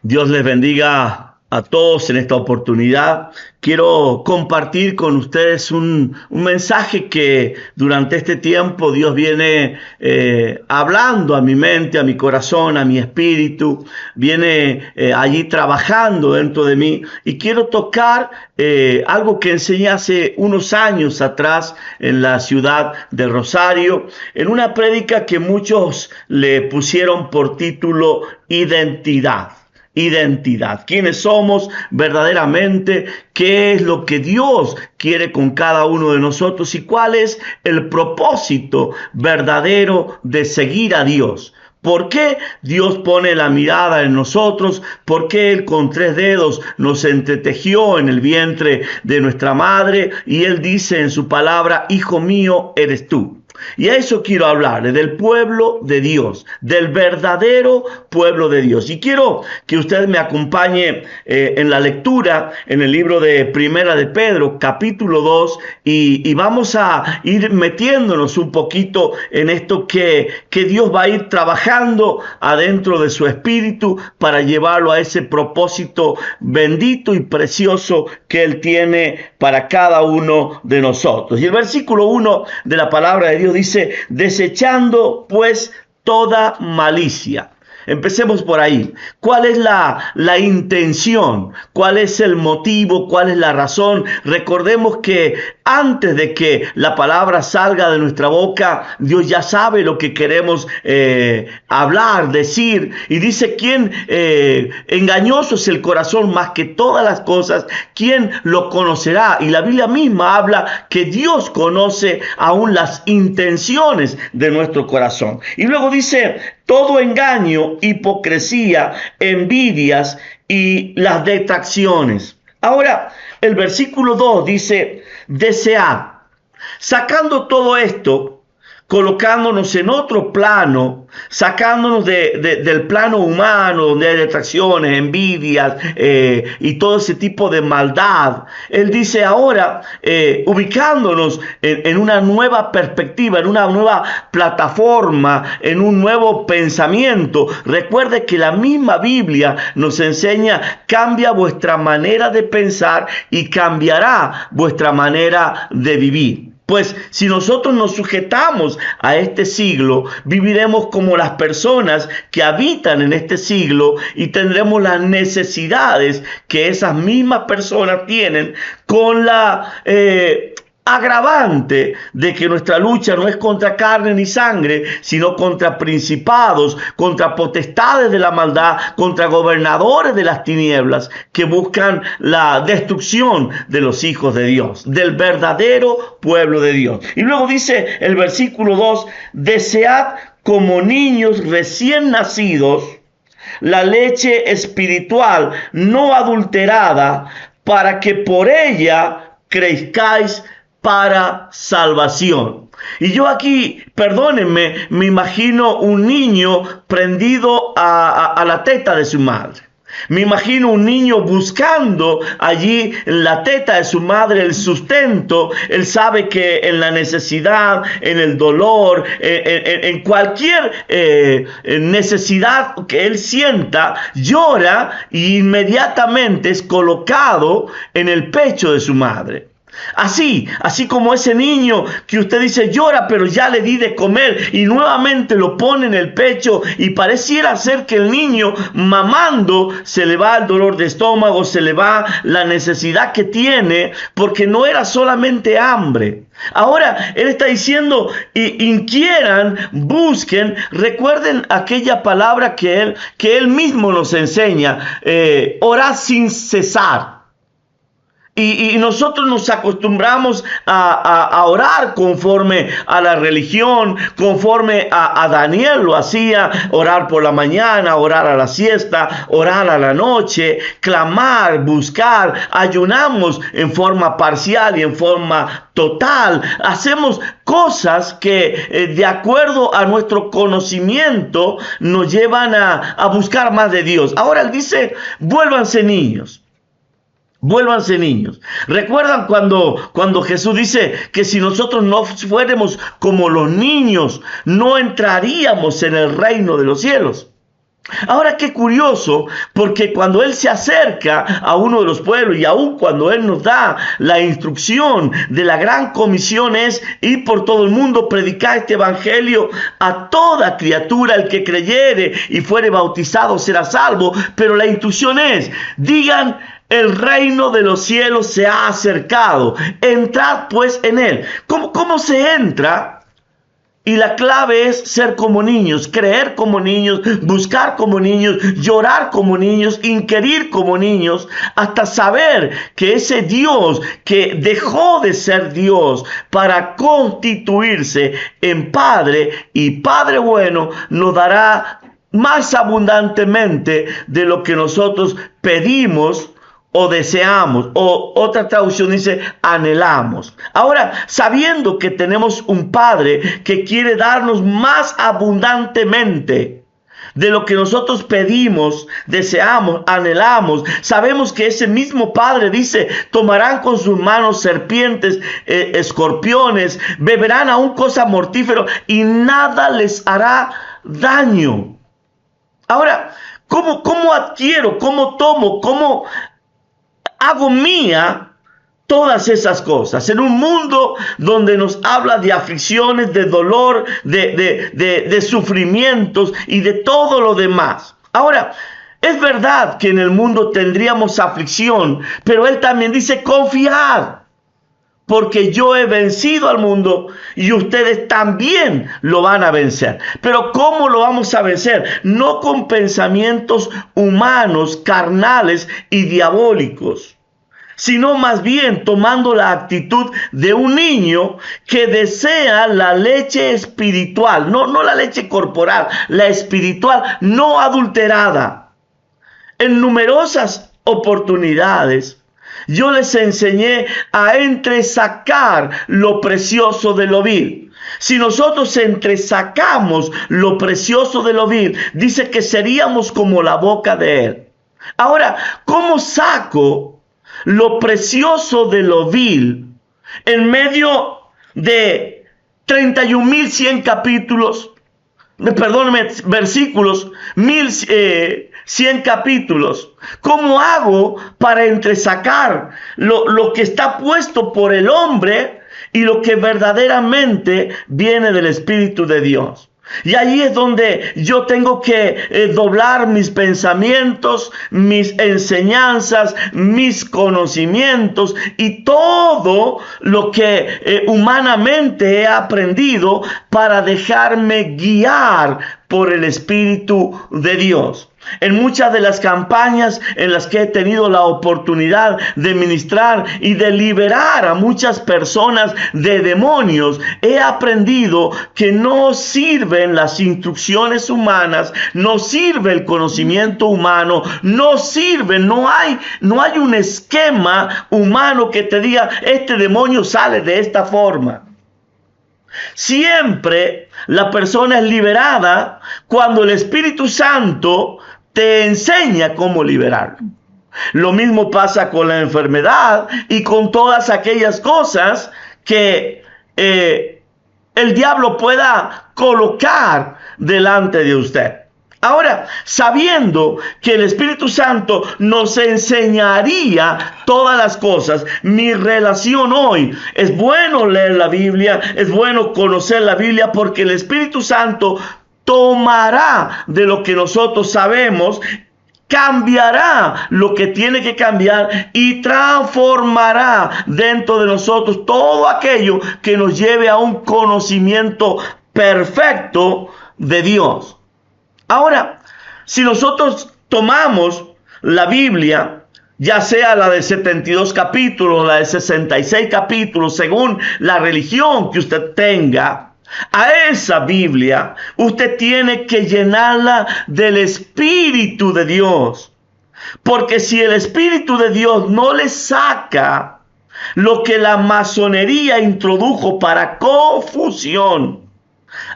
Dios les bendiga a todos en esta oportunidad. Quiero compartir con ustedes un mensaje que durante este tiempo Dios viene hablando a mi mente, a mi corazón, a mi espíritu. Viene allí trabajando dentro de mí y quiero tocar algo que enseñé hace unos años atrás en la ciudad de Rosario, en una prédica que muchos le pusieron por título Identidad. Identidad, quiénes somos verdaderamente, qué es lo que Dios quiere con cada uno de nosotros y cuál es el propósito verdadero de seguir a Dios. ¿Por qué Dios pone la mirada en nosotros? ¿Por qué Él con 3 dedos nos entretejió en el vientre de nuestra madre? Y Él dice en su palabra, hijo mío eres tú. Y a eso quiero hablarle, del pueblo de Dios, del verdadero pueblo de Dios. Y quiero que usted me acompañe en la lectura en el libro de Primera de Pedro, capítulo 2, y vamos a ir metiéndonos un poquito en esto que Dios va a ir trabajando adentro de su espíritu para llevarlo a ese propósito bendito y precioso que Él tiene para cada uno de nosotros. Y el versículo 1 de la palabra de Dios dice, desechando pues toda malicia. Empecemos por ahí. ¿Cuál es la intención? ¿Cuál es el motivo? ¿Cuál es la razón? Recordemos que antes de que la palabra salga de nuestra boca, Dios ya sabe lo que queremos hablar, decir. Y dice, ¿quién engañoso es el corazón más que todas las cosas? ¿Quién lo conocerá? Y la Biblia misma habla que Dios conoce aún las intenciones de nuestro corazón. Y luego dice, todo engaño, hipocresía, envidias y las detracciones. Ahora, el versículo 2 dice, desead. Sacando todo esto, colocándonos en otro plano, sacándonos del plano humano, donde hay detracciones, envidias y todo ese tipo de maldad. Él dice ahora, ubicándonos en una nueva perspectiva, en una nueva plataforma, en un nuevo pensamiento. Recuerde que la misma Biblia nos enseña, cambia vuestra manera de pensar y cambiará vuestra manera de vivir. Pues si nosotros nos sujetamos a este siglo, viviremos como las personas que habitan en este siglo y tendremos las necesidades que esas mismas personas tienen, con la agravante de que nuestra lucha no es contra carne ni sangre, sino contra principados, contra potestades de la maldad, contra gobernadores de las tinieblas que buscan la destrucción de los hijos de Dios, del verdadero pueblo de Dios. Y luego dice el versículo 2, desead como niños recién nacidos la leche espiritual no adulterada, para que por ella crezcáis para salvación. Y yo aquí, perdónenme, me imagino un niño prendido a la teta de su madre. Me imagino un niño buscando allí en la teta de su madre el sustento. Él sabe que en la necesidad, en el dolor, en cualquier necesidad que él sienta, llora y inmediatamente es colocado en el pecho de su madre. Así como ese niño que usted dice llora, pero ya le di de comer y nuevamente lo pone en el pecho y pareciera ser que el niño mamando se le va el dolor de estómago, se le va la necesidad que tiene, porque no era solamente hambre. Ahora él está diciendo, inquieran, busquen, recuerden aquella palabra que él mismo nos enseña, orad sin cesar. Y nosotros nos acostumbramos a orar conforme a la religión, conforme a Daniel lo hacía, orar por la mañana, orar a la siesta, orar a la noche, clamar, buscar, ayunamos en forma parcial y en forma total. Hacemos cosas que de acuerdo a nuestro conocimiento nos llevan a buscar más de Dios. Ahora él dice, vuélvanse niños. Vuélvanse niños. ¿Recuerdan cuando Jesús dice que si nosotros no fuéramos como los niños, no entraríamos en el reino de los cielos? Ahora qué curioso, porque cuando Él se acerca a uno de los pueblos y aún cuando Él nos da la instrucción de la gran comisión es ir por todo el mundo, predicar este evangelio a toda criatura, el que creyere y fuere bautizado será salvo, pero la instrucción es, digan, el reino de los cielos se ha acercado, entrad pues en Él. ¿Cómo se entra? Y la clave es ser como niños, creer como niños, buscar como niños, llorar como niños, inquirir como niños, hasta saber que ese Dios que dejó de ser Dios para constituirse en Padre y Padre bueno, nos dará más abundantemente de lo que nosotros pedimos o deseamos, o otra traducción dice anhelamos. Ahora, sabiendo que tenemos un Padre que quiere darnos más abundantemente de lo que nosotros pedimos, deseamos, anhelamos, sabemos que ese mismo Padre dice, tomarán con sus manos serpientes, escorpiones, beberán aún cosas mortíferas y nada les hará daño. Ahora, ¿cómo adquiero, cómo tomo, cómo hago mía todas esas cosas? En un mundo donde nos habla de aflicciones, de dolor, de sufrimientos y de todo lo demás. Ahora, es verdad que en el mundo tendríamos aflicción, pero Él también dice, confiad, porque yo he vencido al mundo y ustedes también lo van a vencer. Pero ¿cómo lo vamos a vencer? No con pensamientos humanos, carnales y diabólicos, sino más bien tomando la actitud de un niño que desea la leche espiritual, no la leche corporal, la espiritual, no adulterada. En numerosas oportunidades yo les enseñé a entresacar lo precioso de lo vil. Si nosotros entresacamos lo precioso de lo vil, dice que seríamos como la boca de Él. Ahora, ¿cómo saco lo precioso de lo vil en medio de 31.100 capítulos? Perdóneme, versículos, 1.100 capítulos. ¿Cómo hago para entresacar lo que está puesto por el hombre y lo que verdaderamente viene del Espíritu de Dios? Y ahí es donde yo tengo que doblar mis pensamientos, mis enseñanzas, mis conocimientos y todo lo que humanamente he aprendido para dejarme guiar por el Espíritu de Dios. En muchas de las campañas en las que he tenido la oportunidad de ministrar y de liberar a muchas personas de demonios, he aprendido que no sirven las instrucciones humanas, no sirve el conocimiento humano, no hay un esquema humano que te diga, este demonio sale de esta forma. Siempre la persona es liberada cuando el Espíritu Santo te enseña cómo liberarlo. Lo mismo pasa con la enfermedad y con todas aquellas cosas que el diablo pueda colocar delante de usted. Ahora, sabiendo que el Espíritu Santo nos enseñaría todas las cosas, mi relación hoy, es bueno leer la Biblia, es bueno conocer la Biblia, porque el Espíritu Santo tomará de lo que nosotros sabemos, cambiará lo que tiene que cambiar y transformará dentro de nosotros todo aquello que nos lleve a un conocimiento perfecto de Dios. Ahora, si nosotros tomamos la Biblia, ya sea la de 72 capítulos, la de 66 capítulos, según la religión que usted tenga, a esa Biblia usted tiene que llenarla del Espíritu de Dios. Porque si el Espíritu de Dios no le saca lo que la masonería introdujo para confusión,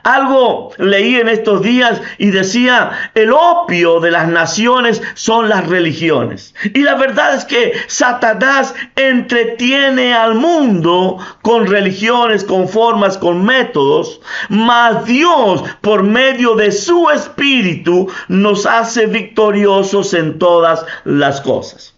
Algo leí en estos días y decía, el opio de las naciones son las religiones. Y la verdad es que Satanás entretiene al mundo con religiones, con formas, con métodos, mas Dios, por medio de su Espíritu, nos hace victoriosos en todas las cosas.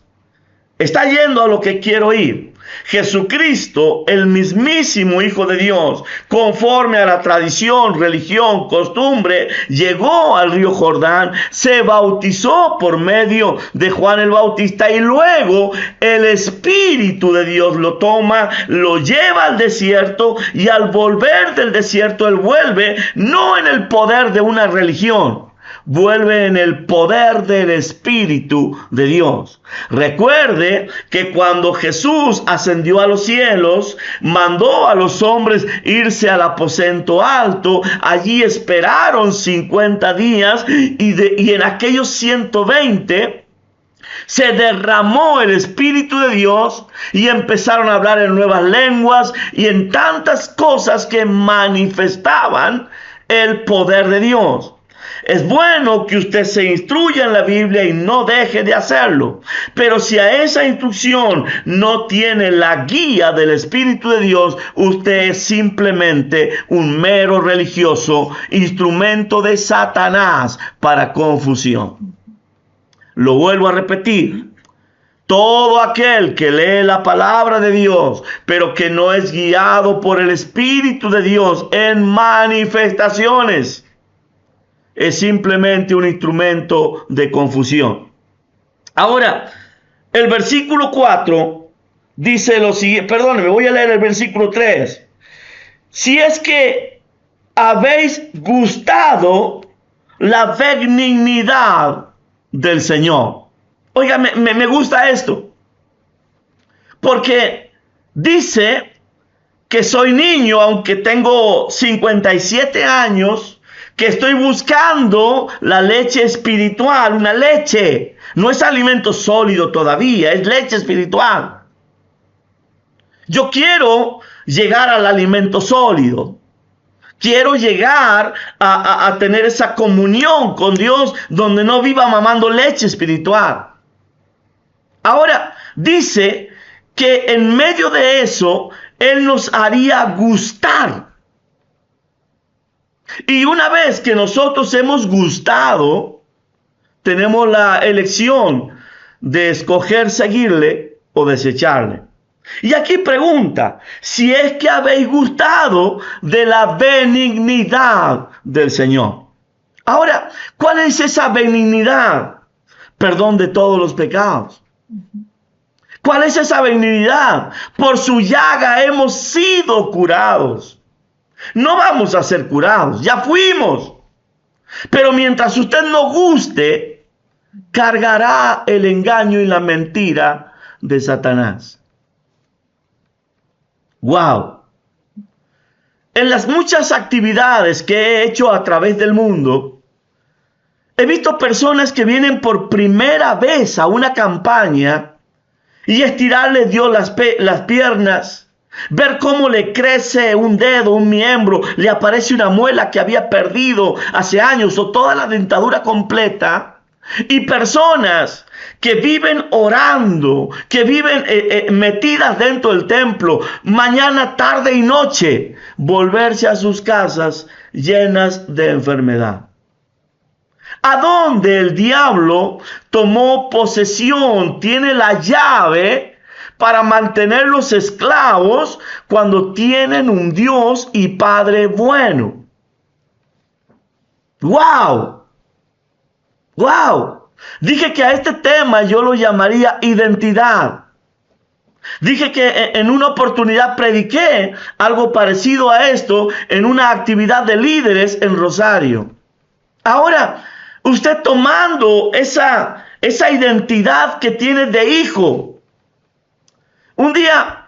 Está yendo a lo que quiero ir. Jesucristo, el mismísimo Hijo de Dios, conforme a la tradición, religión, costumbre, llegó al río Jordán, se bautizó por medio de Juan el Bautista y luego el Espíritu de Dios lo toma, lo lleva al desierto y al volver del desierto él vuelve no en el poder de una religión, vuelve en el poder del Espíritu de Dios. Recuerde que cuando Jesús ascendió a los cielos, mandó a los hombres irse al aposento alto. Allí esperaron 50 días y en aquellos 120 se derramó el Espíritu de Dios y empezaron a hablar en nuevas lenguas y en tantas cosas que manifestaban el poder de Dios. Es bueno que usted se instruya en la Biblia y no deje de hacerlo. Pero si a esa instrucción no tiene la guía del Espíritu de Dios, usted es simplemente un mero religioso, instrumento de Satanás para confusión. Lo vuelvo a repetir. Todo aquel que lee la palabra de Dios, pero que no es guiado por el Espíritu de Dios en manifestaciones, es simplemente un instrumento de confusión. Ahora, el versículo 4 dice lo siguiente, perdón, me voy a leer el versículo 3. Si es que habéis gustado la benignidad del Señor. Oiga, me gusta esto, porque dice que soy niño, aunque tengo 57 años, que estoy buscando la leche espiritual, una leche. No es alimento sólido todavía, es leche espiritual. Yo quiero llegar al alimento sólido. Quiero llegar a tener esa comunión con Dios donde no viva mamando leche espiritual. Ahora, dice que en medio de eso, Él nos haría gustar. Y una vez que nosotros hemos gustado, tenemos la elección de escoger seguirle o desecharle. Y aquí pregunta, si es que habéis gustado de la benignidad del Señor. Ahora, ¿cuál es esa benignidad? Perdón de todos los pecados. ¿Cuál es esa benignidad? Por su llaga hemos sido curados. No vamos a ser curados, ya fuimos. Pero mientras usted no guste, cargará el engaño y la mentira de Satanás. ¡Wow! En las muchas actividades que he hecho a través del mundo, he visto personas que vienen por primera vez a una campaña y estirarle Dios las piernas, ver cómo le crece un dedo, un miembro, le aparece una muela que había perdido hace años o toda la dentadura completa. Y personas que viven orando, que viven metidas dentro del templo, mañana, tarde y noche, volverse a sus casas llenas de enfermedad. ¿A dónde el diablo tomó posesión, tiene la llave para mantenerlos esclavos cuando tienen un Dios y Padre bueno? ¡Wow! ¡Wow! Dije que a este tema yo lo llamaría identidad. Dije que en una oportunidad prediqué algo parecido a esto en una actividad de líderes en Rosario. Ahora, usted tomando esa identidad que tiene de hijo. Un día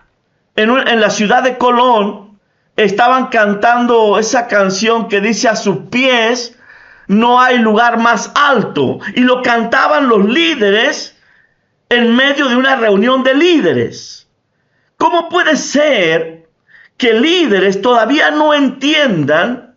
en la ciudad de Colón estaban cantando esa canción que dice: a sus pies no hay lugar más alto. Y lo cantaban los líderes en medio de una reunión de líderes. ¿Cómo puede ser que líderes todavía no entiendan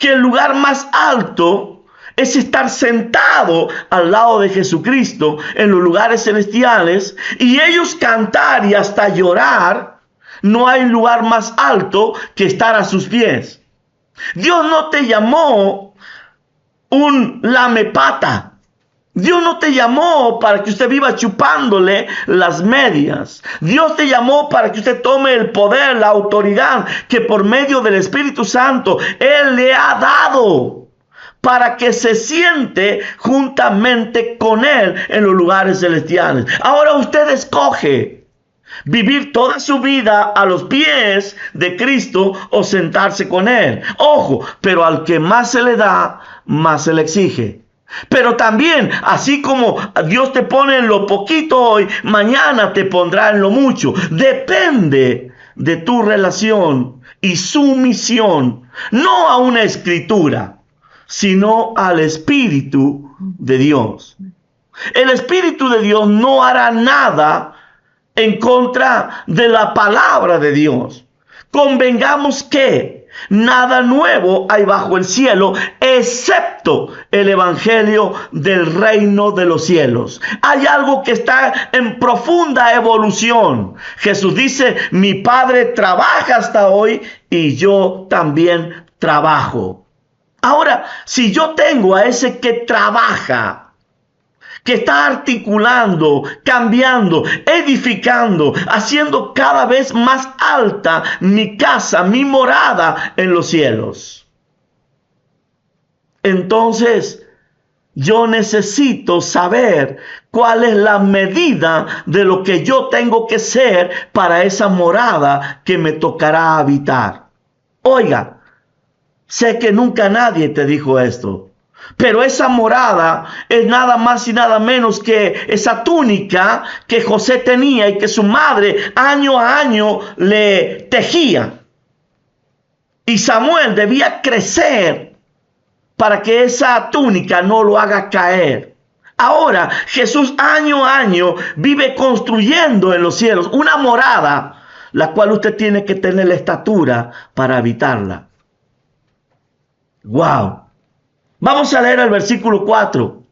que el lugar más alto es estar sentado al lado de Jesucristo en los lugares celestiales y ellos cantar y hasta llorar. No hay lugar más alto que estar a sus pies. Dios no te llamó un lamepata. Dios no te llamó para que usted viva chupándole las medias. Dios te llamó para que usted tome el poder, la autoridad que por medio del Espíritu Santo Él le ha dado, para que se siente juntamente con Él en los lugares celestiales. Ahora usted escoge vivir toda su vida a los pies de Cristo o sentarse con Él. Ojo, pero al que más se le da, más se le exige. Pero también, así como Dios te pone en lo poquito hoy, mañana te pondrá en lo mucho. Depende de tu relación y sumisión, no a una escritura, sino al Espíritu de Dios. El Espíritu de Dios no hará nada en contra de la palabra de Dios. Convengamos que nada nuevo hay bajo el cielo, excepto el evangelio del reino de los cielos. Hay algo que está en profunda evolución. Jesús dice, mi Padre trabaja hasta hoy y yo también trabajo. Ahora, si yo tengo a ese que trabaja, que está articulando, cambiando, edificando, haciendo cada vez más alta mi casa, mi morada en los cielos, entonces yo necesito saber cuál es la medida de lo que yo tengo que ser para esa morada que me tocará habitar. Oiga, sé que nunca nadie te dijo esto, pero esa morada es nada más y nada menos que esa túnica que José tenía y que su madre año a año le tejía. Y Samuel debía crecer para que esa túnica no lo haga caer. Ahora Jesús año a año vive construyendo en los cielos una morada, la cual usted tiene que tener la estatura para habitarla. ¡Wow! Vamos a leer el versículo 4.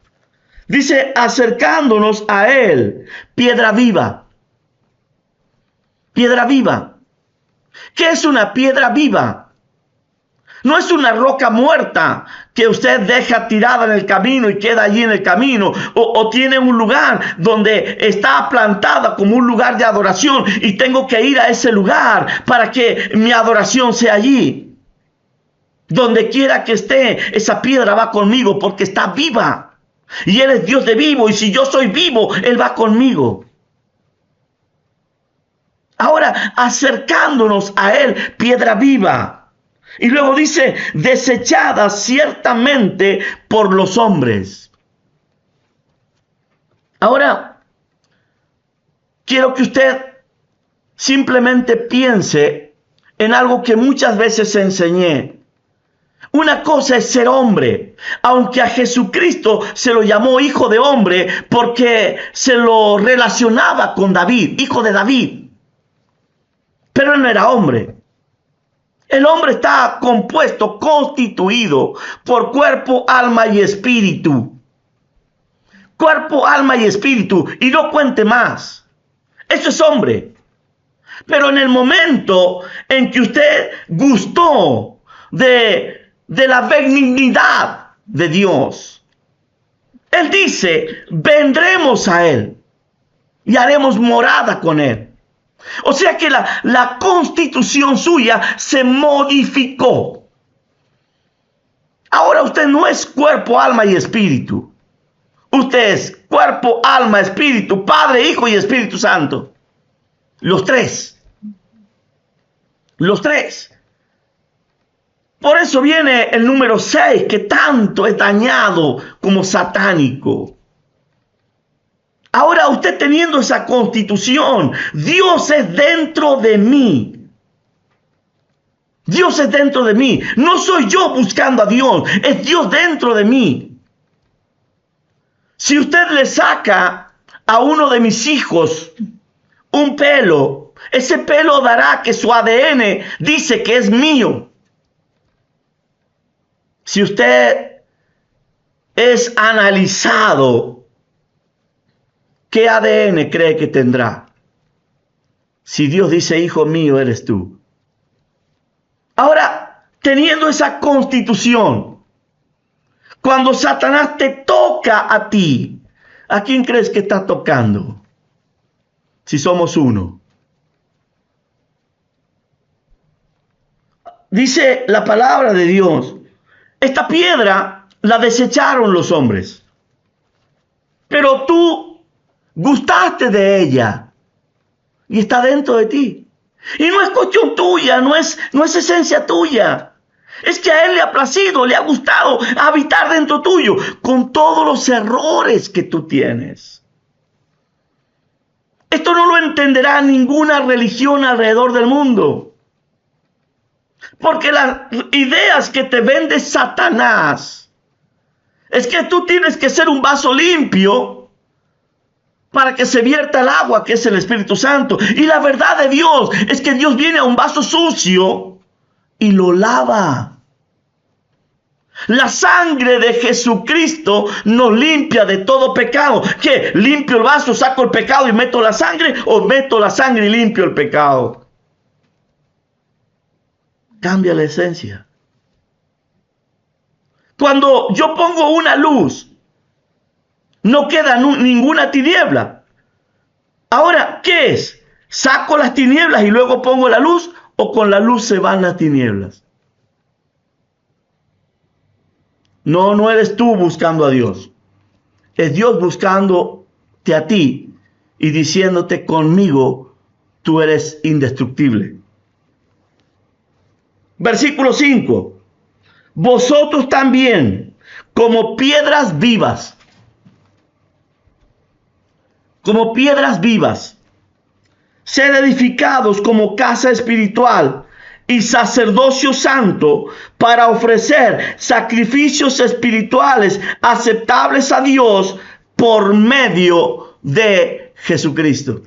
Dice, acercándonos a Él, piedra viva. Piedra viva. ¿Qué es una piedra viva? No es una roca muerta que usted deja tirada en el camino y queda allí en el camino. O tiene un lugar donde está plantada como un lugar de adoración y tengo que ir a ese lugar para que mi adoración sea allí. Donde quiera que esté, esa piedra va conmigo porque está viva. Y Él es Dios de vivo. Y si yo soy vivo, Él va conmigo. Ahora, acercándonos a Él, piedra viva. Y luego dice, desechada ciertamente por los hombres. Ahora, quiero que usted simplemente piense en algo que muchas veces enseñé. Una cosa es ser hombre, aunque a Jesucristo se lo llamó hijo de hombre porque se lo relacionaba con David, hijo de David. Pero él no era hombre. El hombre está compuesto, constituido por cuerpo, alma y espíritu. Cuerpo, alma y espíritu. Y no cuente más. Eso es hombre. Pero en el momento en que usted gustó de la benignidad de Dios, Él dice, vendremos a Él y haremos morada con Él. O sea que la constitución suya se modificó. Ahora usted no es cuerpo, alma y espíritu. Usted es cuerpo, alma, espíritu, Padre, Hijo y Espíritu Santo. Los tres. Los tres. Por eso viene el número 6, que tanto es dañado como satánico. Ahora usted teniendo esa constitución, Dios es dentro de mí. Dios es dentro de mí. No soy yo buscando a Dios, es Dios dentro de mí. Si usted le saca a uno de mis hijos un pelo, ese pelo dará que su ADN dice que es mío. Si usted es analizado, ¿qué ADN cree que tendrá? Si Dios dice, hijo mío eres tú. Ahora, teniendo esa constitución, cuando Satanás te toca a ti, ¿a quién crees que está tocando? Si somos uno. Dice la palabra de Dios, esta piedra la desecharon los hombres, pero tú gustaste de ella y está dentro de ti. Y no es cuestión tuya, no es esencia tuya. Es que a Él le ha placido, le ha gustado habitar dentro tuyo, con todos los errores que tú tienes. Esto no lo entenderá ninguna religión alrededor del mundo. Porque las ideas que te vende Satanás es que tú tienes que ser un vaso limpio para que se vierta el agua, que es el Espíritu Santo. Y la verdad de Dios es que Dios viene a un vaso sucio y lo lava. La sangre de Jesucristo nos limpia de todo pecado. ¿Qué? ¿Limpio el vaso, saco el pecado y meto la sangre? ¿O meto la sangre y limpio el pecado? Cambia la esencia. Cuando yo pongo una luz, no queda ninguna tiniebla. Ahora, ¿qué es? ¿Saco las tinieblas y luego pongo la luz? ¿O con la luz se van las tinieblas? No, no eres tú buscando a Dios. Es Dios buscándote a ti y diciéndote, conmigo tú eres indestructible. Versículo 5. Vosotros también, como piedras vivas, sed edificados como casa espiritual y sacerdocio santo para ofrecer sacrificios espirituales aceptables a Dios por medio de Jesucristo.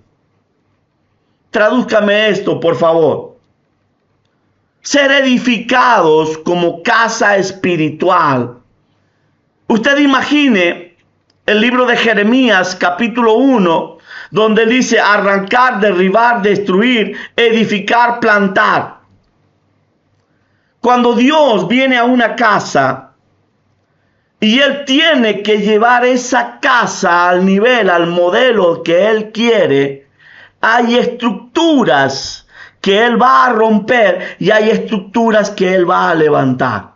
Tradúzcame esto, por favor. Ser edificados como casa espiritual. Usted imagine el libro de Jeremías, capítulo 1, donde dice arrancar, derribar, destruir, edificar, plantar. Cuando Dios viene a una casa y Él tiene que llevar esa casa al nivel, al modelo que Él quiere, hay estructuras que Él va a romper y hay estructuras que Él va a levantar.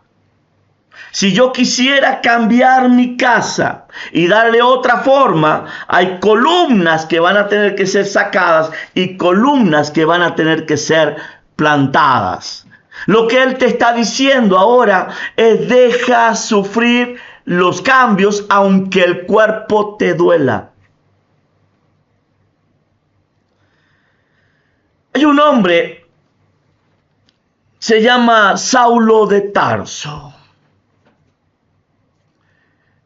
Si yo quisiera cambiar mi casa y darle otra forma, hay columnas que van a tener que ser sacadas y columnas que van a tener que ser plantadas. Lo que Él te está diciendo ahora es deja sufrir los cambios aunque el cuerpo te duela. Hay un hombre, se llama Saulo de Tarso.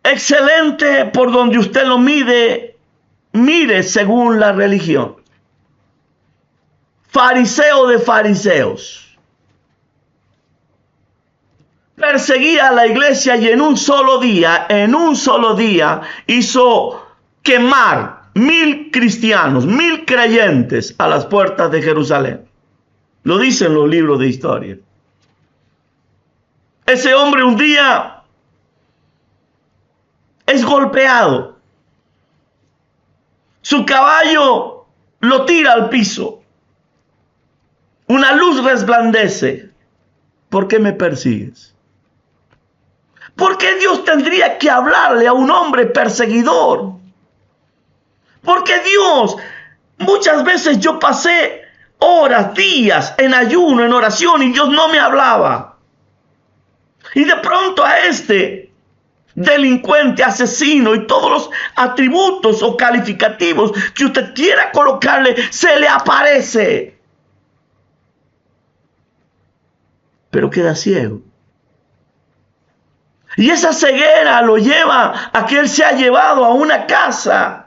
Excelente por donde usted lo mire según la religión. Fariseo de fariseos. Perseguía a la iglesia y en un solo día hizo quemar 1000 cristianos, 1000 creyentes a las puertas de Jerusalén. Lo dicen los libros de historia. Ese hombre un día es golpeado. Su caballo lo tira al piso. Una luz resplandece. ¿Por qué me persigues? ¿Por qué Dios tendría que hablarle a un hombre perseguidor? Porque Dios, muchas veces yo pasé horas, días en ayuno, en oración y Dios no me hablaba. Y de pronto a este delincuente, asesino y todos los atributos o calificativos que usted quiera colocarle, se le aparece. Pero queda ciego. Y esa ceguera lo lleva a que él se ha llevado a una casa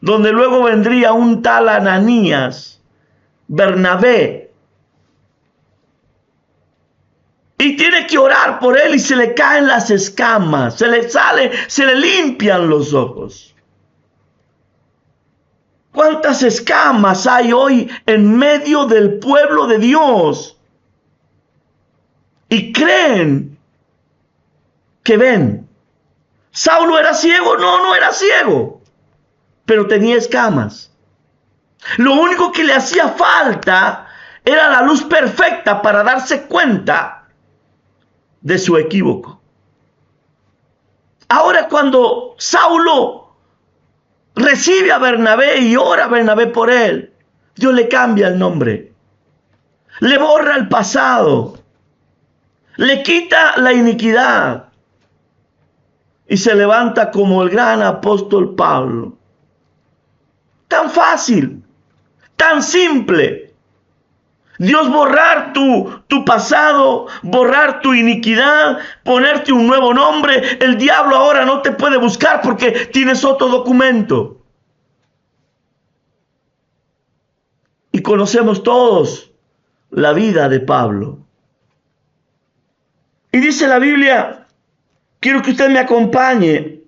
donde luego vendría un tal Ananías, Bernabé. Y tiene que orar por él y se le caen las escamas, se le limpian los ojos. ¿Cuántas escamas hay hoy en medio del pueblo de Dios? Y creen que ven. ¿Saulo era ciego? No, no era ciego, pero tenía escamas. Lo único que le hacía falta era la luz perfecta para darse cuenta de su equívoco. Ahora, cuando Saulo recibe a Bernabé y ora a Bernabé por él, Dios le cambia el nombre, le borra el pasado, le quita la iniquidad y se levanta como el gran apóstol Pablo. Tan fácil, tan simple. Dios borrar tu pasado, borrar tu iniquidad, ponerte un nuevo nombre. El diablo ahora no te puede buscar porque tienes otro documento. Y conocemos todos la vida de Pablo. Y dice la Biblia, quiero que usted me acompañe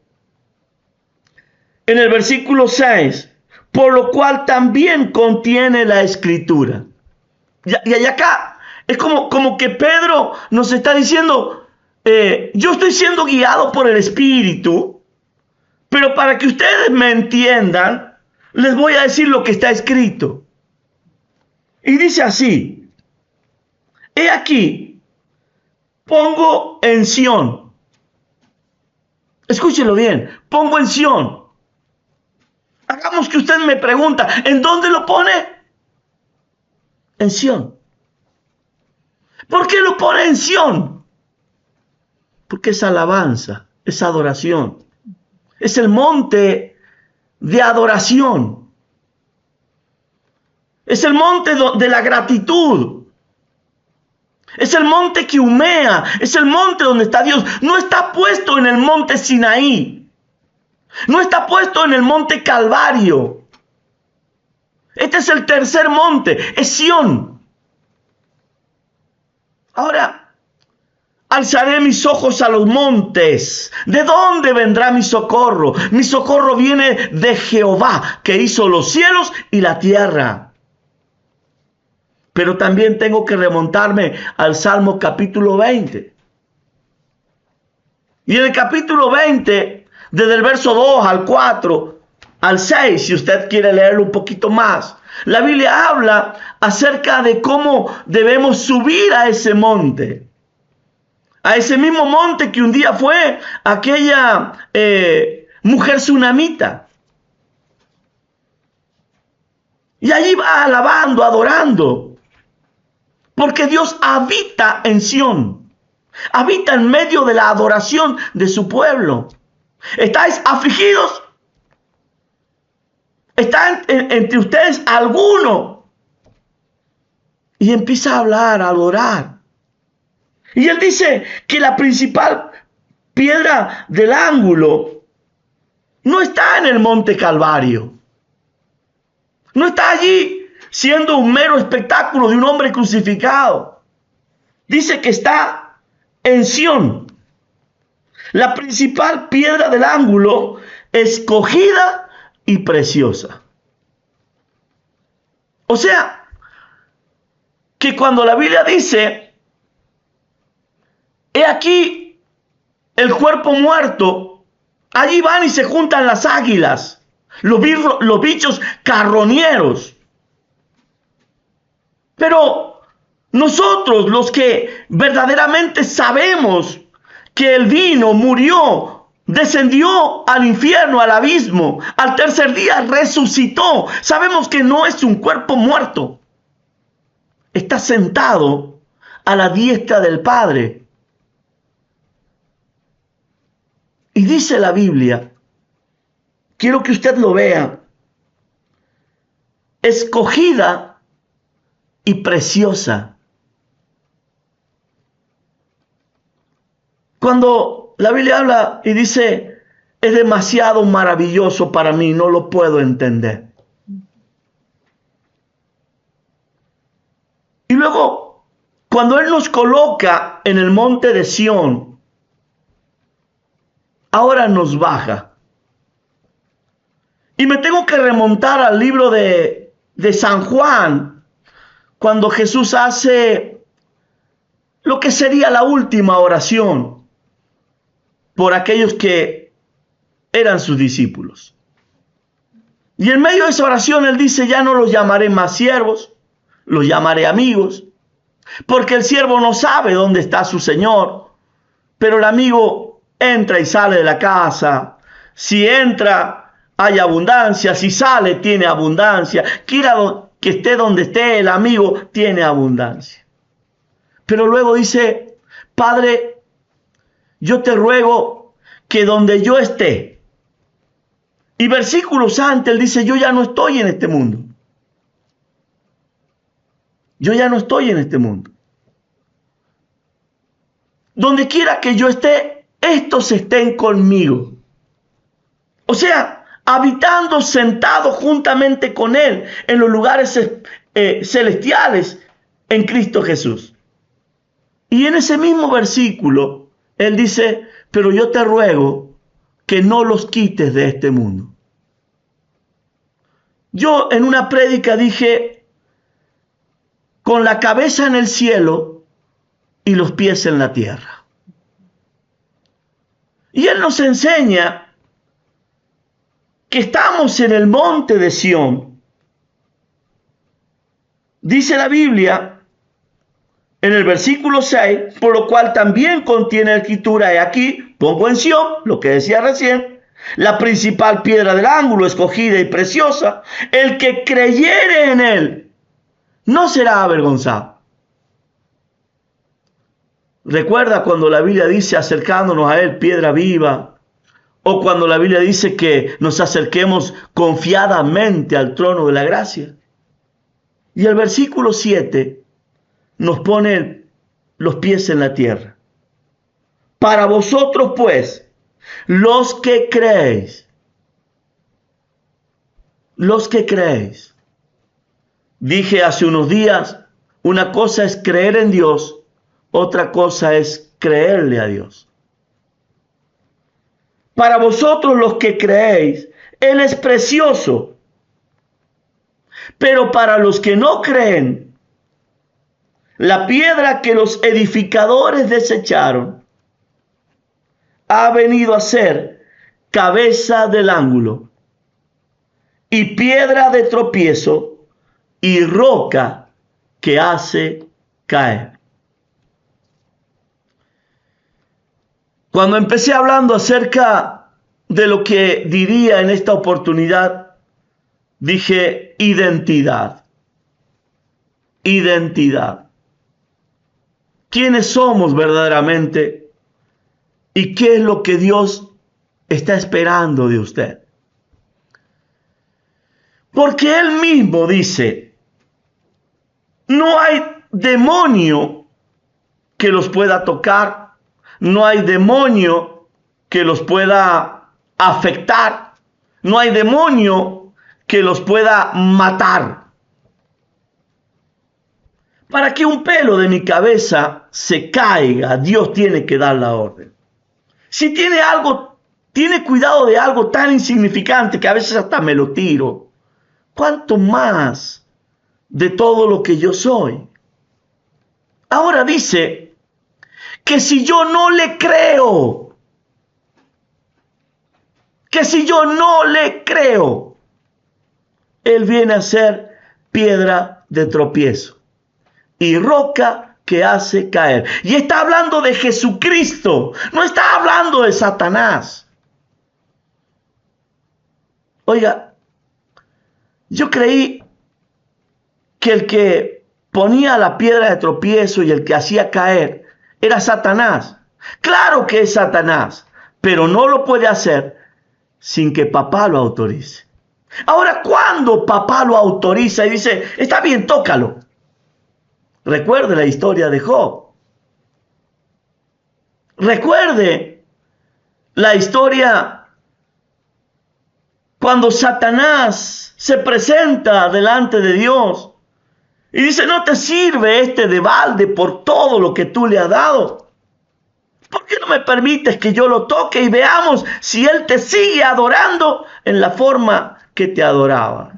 en el versículo 6, por lo cual también contiene la Escritura. Y acá es como que Pedro nos está diciendo, yo estoy siendo guiado por el Espíritu, pero para que ustedes me entiendan, les voy a decir lo que está escrito. Y dice así, he aquí, pongo en Sión. Escúchelo bien, pongo en Sión. Hagamos que usted me pregunta, ¿en dónde lo pone? En Sión. ¿Por qué lo pone en Sión? Porque es alabanza, es adoración. Es el monte de adoración. Es el monte de la gratitud. Es el monte que humea. Es el monte donde está Dios. No está puesto en el monte Sinaí. No está puesto en el monte Calvario. Este es el tercer monte, es Sión. Ahora, alzaré mis ojos a los montes. ¿De dónde vendrá mi socorro? Mi socorro viene de Jehová, que hizo los cielos y la tierra. Pero también tengo que remontarme al Salmo capítulo 20. Y en el capítulo 20, desde el verso 2 al 4, al 6, si usted quiere leerlo un poquito más, la Biblia habla acerca de cómo debemos subir a ese monte. A ese mismo monte que un día fue aquella mujer tsunamita. Y allí va alabando, adorando. Porque Dios habita en Sión. Habita en medio de la adoración de su pueblo. ¿Estáis afligidos? ¿Está entre ustedes alguno? Y empieza a hablar, a adorar. Y él dice que la principal piedra del ángulo no está en el monte Calvario. No está allí siendo un mero espectáculo de un hombre crucificado. Dice que está en Sión. La principal piedra del ángulo, escogida y preciosa. O sea, que cuando la Biblia dice, he aquí el cuerpo muerto, allí van y se juntan las águilas, los bichos carroñeros. Pero nosotros, los que verdaderamente sabemos que Él vino, murió, descendió al infierno, al abismo, al tercer día resucitó, sabemos que no es un cuerpo muerto. Está sentado a la diestra del Padre. Y dice la Biblia, quiero que usted lo vea, escogida y preciosa. Cuando la Biblia habla y dice, es demasiado maravilloso para mí, no lo puedo entender. Y luego Cuando Él nos coloca en el monte de Sión, ahora nos baja. Y me tengo que remontar al libro de San Juan, cuando Jesús hace lo que sería la última oración por aquellos que eran sus discípulos. Y en medio de esa oración Él dice: ya no los llamaré más siervos, los llamaré amigos, porque el siervo no sabe dónde está su Señor, pero el amigo entra y sale de la casa. Si entra, hay abundancia; si sale, tiene abundancia. Quiera que esté donde esté, el amigo tiene abundancia. Pero luego dice: Padre, yo te ruego que donde yo esté. Y versículos antes Él dice: yo ya no estoy en este mundo. Yo ya no estoy en este mundo. Donde quiera que yo esté, estos estén conmigo. O sea, habitando, sentado juntamente con Él en los lugares celestiales en Cristo Jesús. Y en ese mismo versículo, Él dice: pero yo te ruego que no los quites de este mundo. Yo en una prédica dije: con la cabeza en el cielo y los pies en la tierra. Y Él nos enseña que estamos en el monte de Sión. Dice la Biblia en el versículo 6, por lo cual también contiene la escritura: he aquí, pongo en Sión, lo que decía recién, la principal piedra del ángulo, escogida y preciosa. El que creyere en Él no será avergonzado. Recuerda cuando la Biblia dice acercándonos a Él, piedra viva, o cuando la Biblia dice que nos acerquemos confiadamente al trono de la gracia. Y el versículo 7 nos pone los pies en la tierra. Para vosotros, pues, los que creéis, dije hace unos días, una cosa es creer en Dios, otra cosa es creerle a Dios. Para vosotros los que creéis, Él es precioso. Pero para los que no creen, la piedra que los edificadores desecharon ha venido a ser cabeza del ángulo y piedra de tropiezo y roca que hace caer. Cuando empecé hablando acerca de lo que diría en esta oportunidad, dije identidad. Identidad. ¿Quiénes somos verdaderamente? ¿Y qué es lo que Dios está esperando de usted? Porque Él mismo dice: no hay demonio que los pueda tocar, no hay demonio que los pueda afectar, no hay demonio que los pueda matar. Para que un pelo de mi cabeza se caiga, Dios tiene que dar la orden. Si tiene cuidado de algo tan insignificante que a veces hasta me lo tiro, ¿cuánto más de todo lo que yo soy? Ahora dice que si yo no le creo, Él viene a ser piedra de tropiezo y roca que hace caer. Y está hablando de Jesucristo, no está hablando de Satanás. Oiga, yo creí que el que ponía la piedra de tropiezo y el que hacía caer era Satanás. Claro que es Satanás, pero no lo puede hacer sin que papá lo autorice. Ahora, cuando papá lo autoriza y dice: está bien, tócalo. Recuerde la historia de Job. Recuerde la historia cuando Satanás se presenta delante de Dios Y dice, ¿no te sirve este de balde por todo lo que tú le has dado? ¿Por qué no me permites que yo lo toque y veamos si él te sigue adorando en la forma que te adoraba?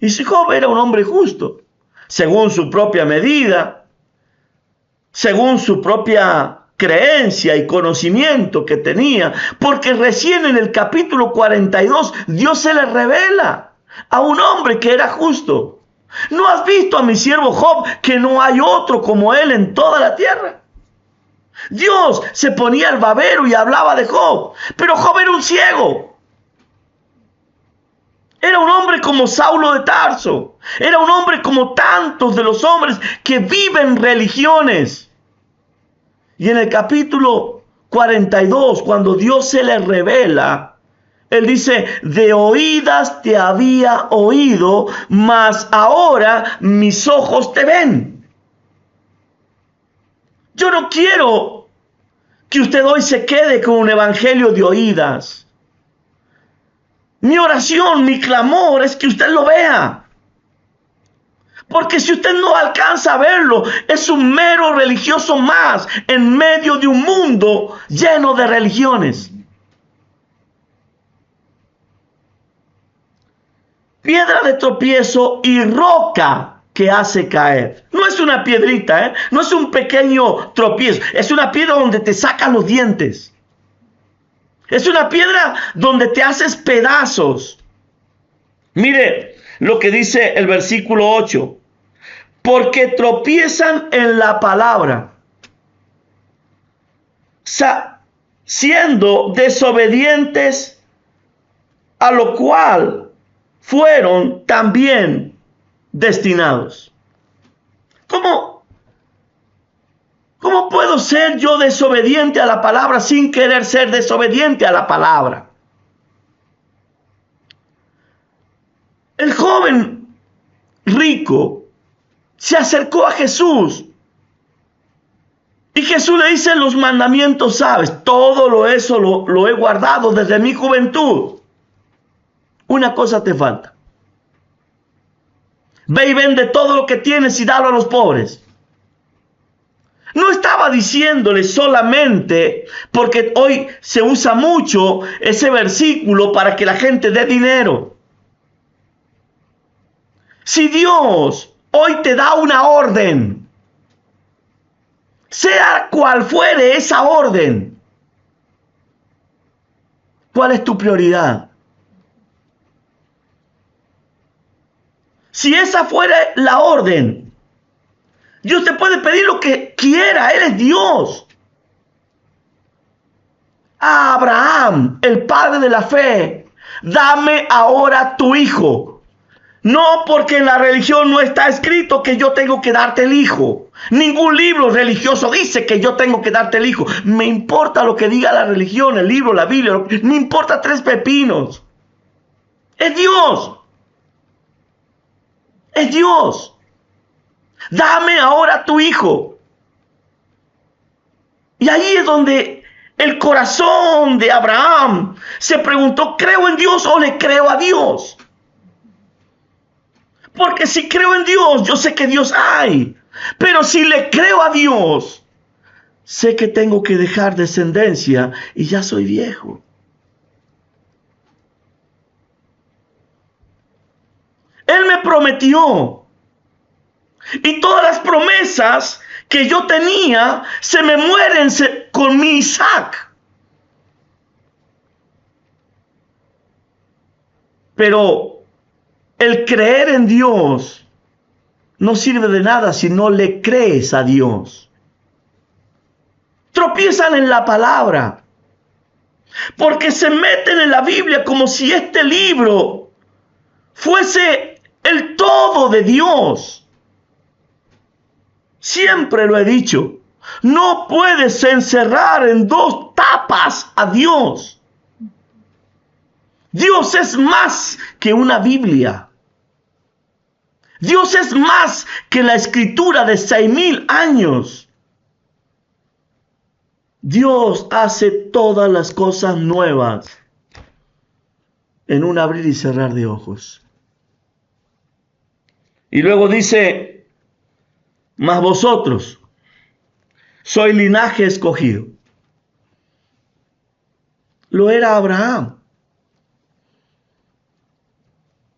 Y si Job era un hombre justo, según su propia medida, según su propia creencia y conocimiento que tenía, porque recién en el capítulo 42 Dios se le revela a un hombre que era justo. ¿No has visto a mi siervo Job, que no hay otro como él en toda la tierra? Dios se ponía el babero y hablaba de Job, pero Job era un ciego. Era un hombre como Saulo de Tarso. Era un hombre como tantos de los hombres que viven religiones. Y en el capítulo 42, cuando Dios se le revela, Él dice, de oídas te había oído, mas ahora mis ojos te ven. Yo no quiero que usted hoy se quede con un evangelio de oídas. Mi oración, mi clamor es que usted lo vea. Porque si usted no alcanza a verlo, es un mero religioso más en medio de un mundo lleno de religiones. Piedra de tropiezo y roca que hace caer. No es una piedrita, no es un pequeño tropiezo. Es una piedra donde te sacan los dientes. Es una piedra donde te haces pedazos. Mire lo que dice el versículo 8. Porque tropiezan en la palabra, siendo desobedientes, a lo cual fueron también destinados. ¿Cómo puedo ser yo desobediente a la palabra sin querer ser desobediente a la palabra? El joven rico se acercó a Jesús y Jesús le dice, los mandamientos sabes, todo eso lo he guardado desde mi juventud. Una cosa te falta. Ve y vende todo lo que tienes y dalo a los pobres. No estaba diciéndole solamente, porque hoy se usa mucho ese versículo para que la gente dé dinero. Si Dios hoy te da una orden, sea cual fuere esa orden, ¿cuál es tu prioridad? Si esa fuera la orden, Dios te puede pedir lo que quiera, Él es Dios. A Abraham, el padre de la fe, dame ahora tu hijo. No, porque en la religión no está escrito que yo tengo que darte el hijo. Ningún libro religioso dice que yo tengo que darte el hijo. Me importa lo que diga la religión, el libro, la Biblia. Me importa tres pepinos. Es Dios. Es Dios. Dame ahora tu hijo. Y ahí es donde el corazón de Abraham se preguntó, ¿creo en Dios o le creo a Dios? Porque si creo en Dios, yo sé que Dios hay. Pero si le creo a Dios, sé que tengo que dejar descendencia y ya soy viejo. Él me prometió. Y todas las promesas que yo tenía se me mueren con mi Isaac. Pero el creer en Dios no sirve de nada si no le crees a Dios. Tropiezan en la palabra, porque se meten en la Biblia como si este libro fuese el todo de Dios. Siempre lo he dicho, no puedes encerrar en dos tapas a Dios. Dios es más que una Biblia. Dios es más que la escritura de 6,000 años. Dios hace todas las cosas nuevas en un abrir y cerrar de ojos. Y luego dice, mas vosotros sois linaje escogido. Lo era Abraham.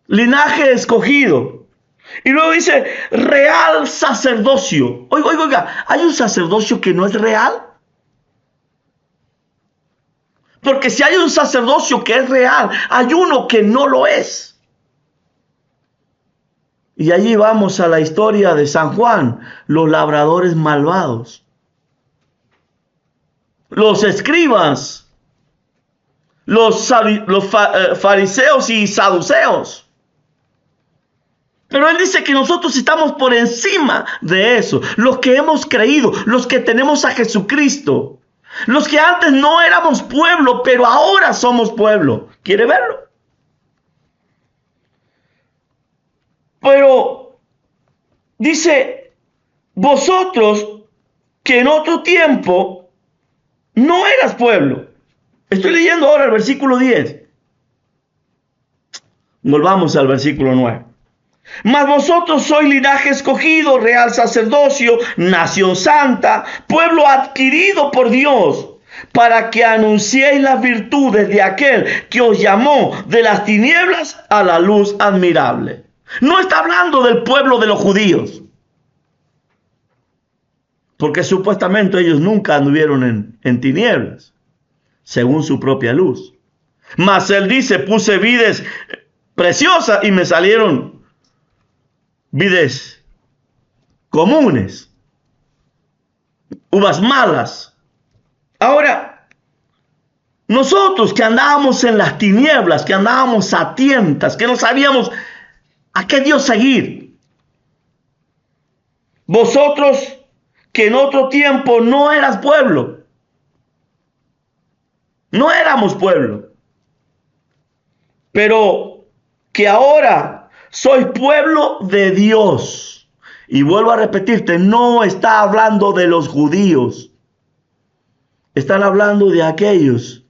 Linaje escogido. Y luego dice, real sacerdocio. Oiga, oiga, oiga, ¿hay un sacerdocio que no es real? Porque si hay un sacerdocio que es real, hay uno que no lo es. Y allí vamos a la historia de San Juan, los labradores malvados, los escribas, los fariseos y saduceos. Pero él dice que nosotros estamos por encima de eso, los que hemos creído, los que tenemos a Jesucristo, los que antes no éramos pueblo, pero ahora somos pueblo. ¿Quiere verlo? Pero dice, vosotros que en otro tiempo no eras pueblo. Estoy leyendo ahora el versículo 10. Volvamos al versículo 9. Mas vosotros sois linaje escogido, real sacerdocio, nación santa, pueblo adquirido por Dios, para que anunciéis las virtudes de aquel que os llamó de las tinieblas a la luz admirable. No está hablando del pueblo de los judíos, porque supuestamente ellos nunca anduvieron en tinieblas, según su propia luz. Mas él dice, puse vides preciosas y me salieron vides comunes, uvas malas. Ahora, nosotros que andábamos en las tinieblas, que andábamos a tientas, que no sabíamos a qué Dios seguir. Vosotros que en otro tiempo no eras pueblo, no éramos pueblo, pero que ahora sois pueblo de Dios. Y vuelvo a repetirte, no está hablando de los judíos. Están hablando de aquellos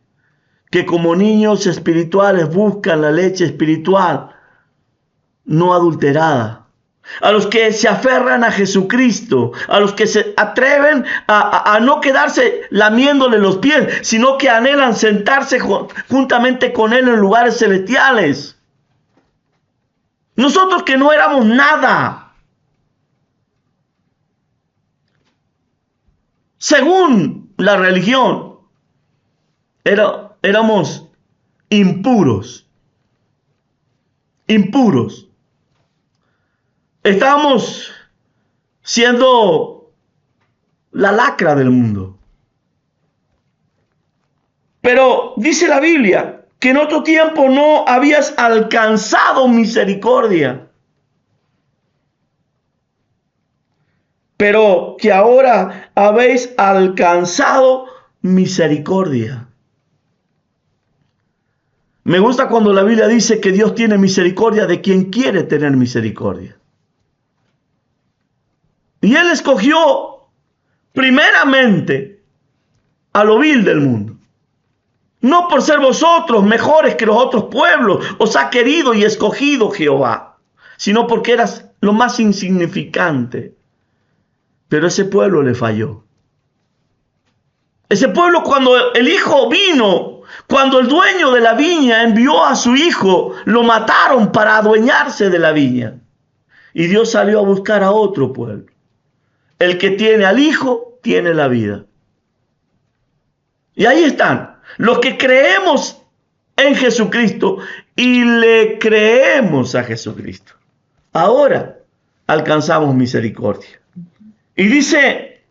que como niños espirituales buscan la leche espiritual no adulterada. A los que se aferran a Jesucristo, a los que se atreven a no quedarse lamiéndole los pies, sino que anhelan sentarse juntamente con Él en lugares celestiales. Nosotros que no éramos nada, según la religión, éramos impuros. Estábamos siendo la lacra del mundo. Pero dice la Biblia que en otro tiempo no habías alcanzado misericordia, pero que ahora habéis alcanzado misericordia. Me gusta cuando la Biblia dice que Dios tiene misericordia de quien quiere tener misericordia. Y Él escogió primeramente a lo vil del mundo. No por ser vosotros mejores que los otros pueblos, os ha querido y escogido Jehová, sino porque eras lo más insignificante. Pero ese pueblo le falló. Ese pueblo, cuando el hijo vino, cuando el dueño de la viña envió a su hijo, lo mataron para adueñarse de la viña. Y Dios salió a buscar a otro pueblo. El que tiene al hijo, tiene la vida. Y ahí están, los que creemos en Jesucristo y le creemos a Jesucristo. Ahora alcanzamos misericordia. Y dice,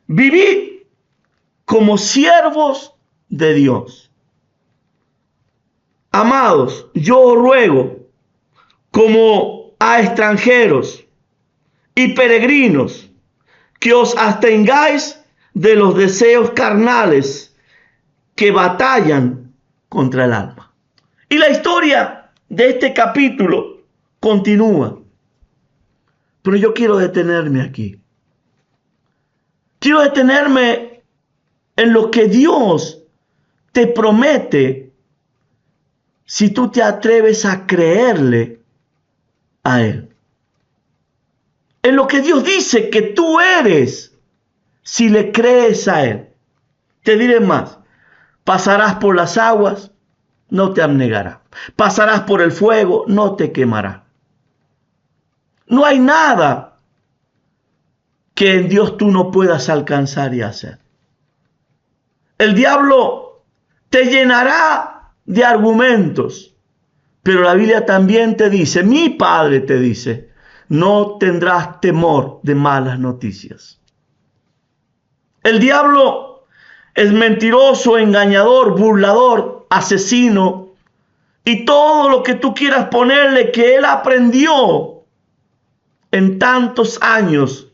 vivid como siervos de Dios. Amados, yo os ruego, como a extranjeros y peregrinos, que os abstengáis de los deseos carnales que batallan contra el alma. Y la historia de este capítulo continúa. Pero yo quiero detenerme aquí. Quiero detenerme en lo que Dios te promete si tú te atreves a creerle a Él. en lo que Dios dice que tú eres, si le crees a Él. Te diré más, pasarás por las aguas, no te abnegará. Pasarás por el fuego, no te quemará. No hay nada que en Dios tú no puedas alcanzar y hacer. El diablo te llenará de argumentos, pero la Biblia también te dice, mi Padre te dice, no tendrás temor de malas noticias. El diablo es mentiroso, engañador, burlador, asesino y todo lo que tú quieras ponerle que él aprendió en tantos años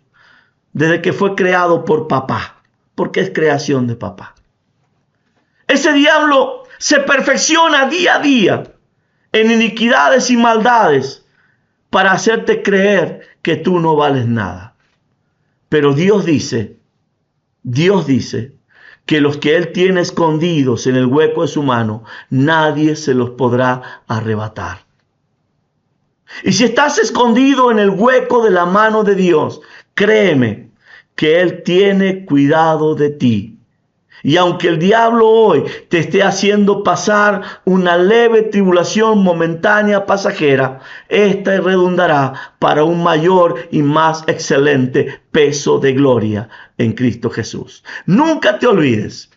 desde que fue creado por papá, porque es creación de papá. Ese diablo se perfecciona día a día en iniquidades y maldades para hacerte creer que tú no vales nada. Pero Dios dice que los que Él tiene escondidos en el hueco de su mano, nadie se los podrá arrebatar. Y si estás escondido en el hueco de la mano de Dios, créeme que Él tiene cuidado de ti. Y aunque el diablo hoy te esté haciendo pasar una leve tribulación momentánea pasajera, esta redundará para un mayor y más excelente peso de gloria en Cristo Jesús. Nunca te olvides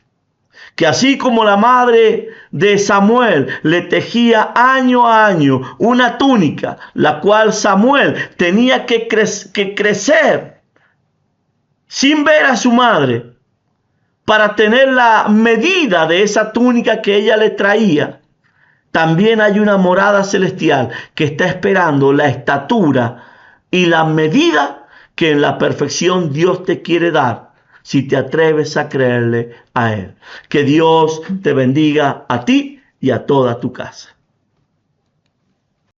que así como la madre de Samuel le tejía año a año una túnica, la cual Samuel tenía que crecer sin ver a su madre, para tener la medida de esa túnica que ella le traía, también hay una morada celestial que está esperando la estatura y la medida que en la perfección Dios te quiere dar, si te atreves a creerle a Él. Que Dios te bendiga a ti y a toda tu casa.